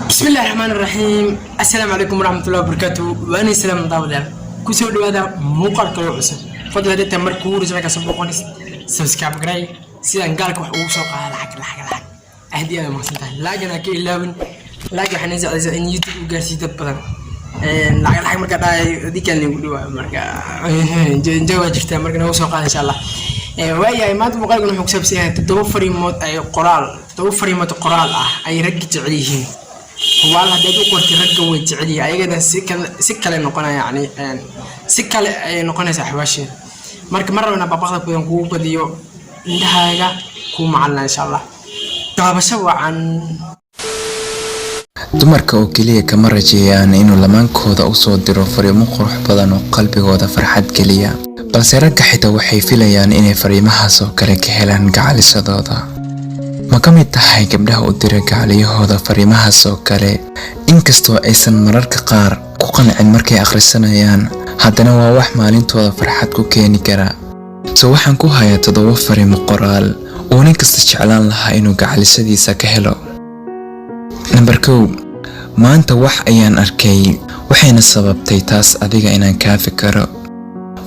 بسم الله الرحمن الرحيم. السلام عليكم ورحمة الله وبركاته. وأنا سلام طاولة كسر هذا موقع كلوسة فضل هذا تمر كورس لك سبقوني سبسكرايب قراي سيدان قالك وحوش وقع لحق أهدي أنا ما سنتها لاجن أكيد لابن لاجن حنزع إن يوتيوب وقارسي تبطل لحق مركا دي كان يقولوا مركا جوا جفتا مركا نوصل وقع إن شاء الله ويا ما تبغى يقولون حكسب سيها تتوفر موت أي قرال توفر موت قرال أي رجع عليهم والله هذا يقول ترجع وجعلي أيقظ سكة نقنا يعني سكة نقنا سحواشي مرة أنا ببغى بينكو بديو نهاية كو معنا إن شاء الله طب سوى عن dumarka oo kaliya kama rajeeyaan inuu lamaankooda u soo diro fariimo qurux badan oo qalbigooda farxad geliya balse ragga xitaa waxay filayaan inay fariimahaas oo kale ka helaan gacalisadooda ma ka mid tahay gabdhaha u dira gacaliyahooda fariimahaas oo kale inkastoo aysan mararka qaar ku qancin markay akhrisanayaan haddana waa wax maalintooda farxad ku keeni kara soo waxaan ku hayaa 7 fariimo qoraal oo nin kasta jeclaan lahaa inuu gacalisadiisa ka helo number 2 maanta wax ayaan arkay waxayna sababtay taas adiga inaan ka fikiro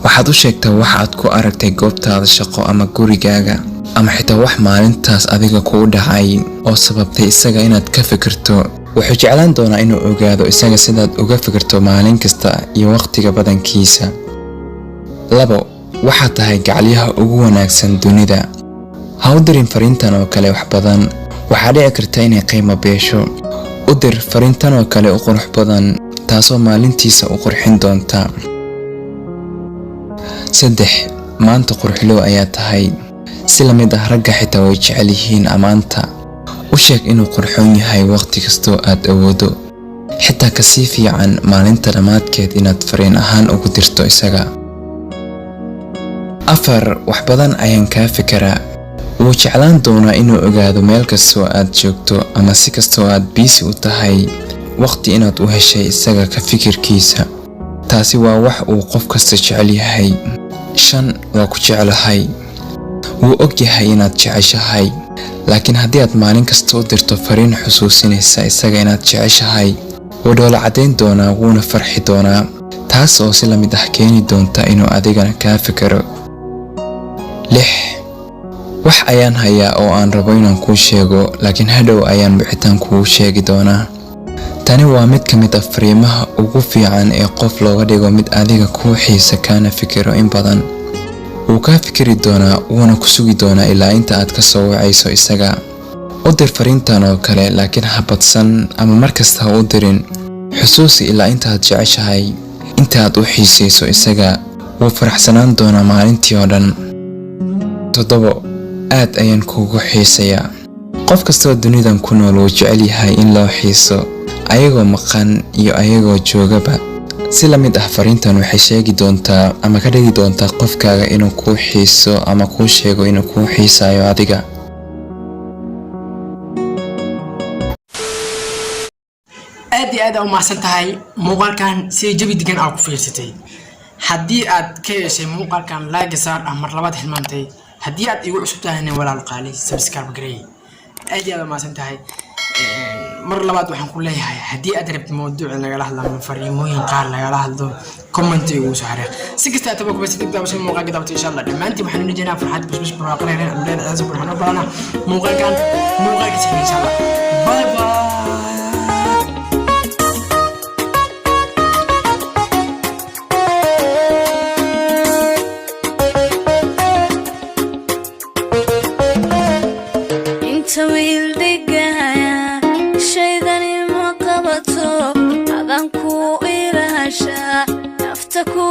waxaad u sheegtaa wax aad ku aragtay goobtaada shaqo ama gurigaaga ama xitaa wax maalintaas adiga ku dhacay oo sababtay isaga inaad ka fikirto wuxuu jeclaan doonaa inuu ogaado isaga sidaad uga fikirto maalin kasta iyo waqtiga badankiisa 2 waxaad tahay gacaliyaha ugu wanaagsan dunida ha u dirin fariintan oo kale wax badan waxaa dhici karta inay qiimo beesho u dir fariintan oo kale u qurux badan taasoo maalintiisa u qurxin doonta 3 maanta qurxiloo ayaa tahay si la mid ah ragga xitaa way jecel yihiin amaanta u sheeg inuu qurxoon yahay waqti kastoo aad awoodo xitaa ka sii fiican maalinta dhamaadkeed inaad fariin ahaan ugu dirto isaga 4 wax badan ayaan kaa fikiraa wuu jeclaan doonaa inuu ogaado meel kastoo aad joogto ama si kastoo aad biisi u tahay waqti inaad u heshay isaga ka fikirkiisa taasi waa wax uu qof kasta jecel yahay 5 waa ku jecelahay wuu og yahay inaad jeceshahay laakiin haddii aad maalin kasta u dirto fariin xusuusinaysa isaga inaad jeceshahay wuu dhoola caddayn doonaa wuuna farxi doonaa taas oo si la mid ah keeni doonta inuu adigana kaa fikiro 6 wax ayaan hayaa oo aan rabo inaan kuu sheego laakiin hadhow ayaan bixitaan kuu sheegi doonaa tani waa mid ka mid ah fariimaha ugu fiican ee qof looga dhigo mid adiga kuu xiisa kana fikiro in badan wuu kaa fikiri doonaa wuuna ku sugi doonaa ilaa inta aad ka soo wacayso isaga u dir fariintan oo kale laakiin ha badsan ama markasta ha u dirin xusuusi ilaa inta aad jeceshahay inta aad u xiisayso isaga wuu faraxsanaan doonaa maalintii oo dhan 7 aad ayaan kuugu xiisayaa qof kastoo dunidan ku nool wuu jecel yahay in loo xiiso ayagoo maqan iyo ayagoo joogaba si la mid ah fariintan waxay sheegi doontaa ama ka dhigi doontaa qofkaaga inuu kuu xiiso ama kuu sheego inuu kuu xiisayo adiga aad u mahadsan tahay muuqaalkan si jabi degan aad ku fiirsatay haddii aad ka yeeshay muuqaalkan like saar mar labaad hilmaantay haddii aad igu cusub tahay walaal qaali subscribe gareey aad mahadsan tahay mar labaad waxaan ku leeyahay haddii aad rabto mowduuc nagala hadlamo fariimooyin qaar nagala hadlo comment igu soo xariiq si kasta aad ku bas dib daawasho muuqaalka daawto insha Allah dhamaantii waxaan nijinaa farxad bas barwaaqaynaa amdeen aad subhanahu wa ta'ala muuqaalka insha Allah bye bye nafta ku